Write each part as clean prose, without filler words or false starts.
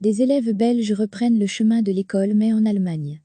Des élèves belges reprennent le chemin de l'école mais en Allemagne.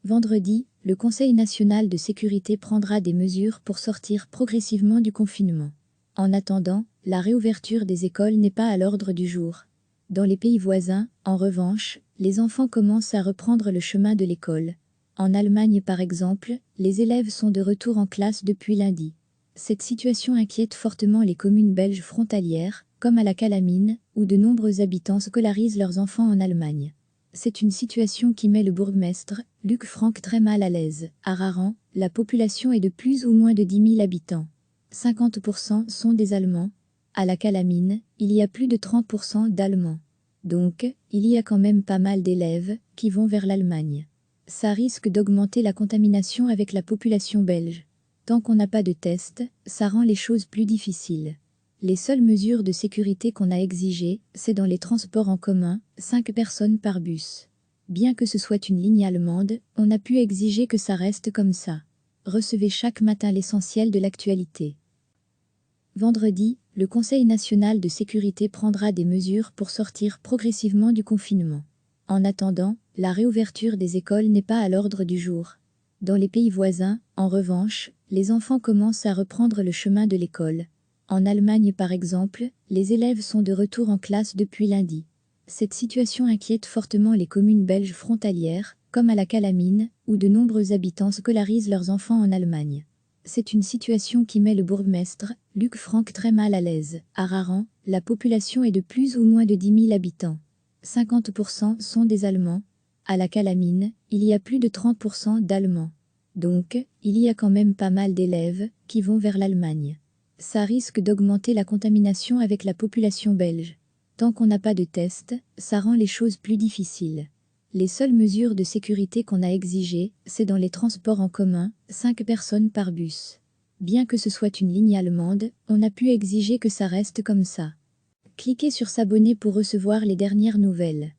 Vendredi, le Conseil national de sécurité prendra des mesures pour sortir progressivement du confinement. En attendant, la réouverture des écoles n'est pas à l'ordre du jour. Dans les pays voisins, en revanche, les enfants commencent à reprendre le chemin de l'école. En Allemagne par exemple, les élèves sont de retour en classe depuis lundi. Cette situation inquiète fortement les communes belges frontalières, comme à la Calamine, où de nombreux habitants scolarisent leurs enfants en Allemagne. C'est une situation qui met le bourgmestre, Luc Frank, très mal à l'aise. À Raran, la population est de plus ou moins de 10 000 habitants. 50% sont des Allemands. À la Calamine, il y a plus de 30% d'Allemands. Donc, il y a quand même pas mal d'élèves qui vont vers l'Allemagne. Ça risque d'augmenter la contamination avec la population belge. Tant qu'on n'a pas de test, ça rend les choses plus difficiles. Les seules mesures de sécurité qu'on a exigées, c'est dans les transports en commun, 5 personnes par bus. Bien que ce soit une ligne allemande, on a pu exiger que ça reste comme ça. Recevez chaque matin l'essentiel de l'actualité. Vendredi, le Conseil national de sécurité prendra des mesures pour sortir progressivement du confinement. En attendant, la réouverture des écoles n'est pas à l'ordre du jour. Dans les pays voisins, en revanche, les enfants commencent à reprendre le chemin de l'école. En Allemagne par exemple, les élèves sont de retour en classe depuis lundi. Cette situation inquiète fortement les communes belges frontalières, comme à la Calamine, où de nombreux habitants scolarisent leurs enfants en Allemagne. C'est une situation qui met le bourgmestre, Luc Frank, très mal à l'aise. À Raran, la population est de plus ou moins de 10 000 habitants. 50% sont des Allemands. À la Calamine, il y a plus de 30% d'Allemands. Donc, il y a quand même pas mal d'élèves qui vont vers l'Allemagne. Ça risque d'augmenter la contamination avec la population belge. Tant qu'on n'a pas de test, ça rend les choses plus difficiles. Les seules mesures de sécurité qu'on a exigées, c'est dans les transports en commun, 5 personnes par bus. Bien que ce soit une ligne allemande, on a pu exiger que ça reste comme ça. Cliquez sur s'abonner pour recevoir les dernières nouvelles.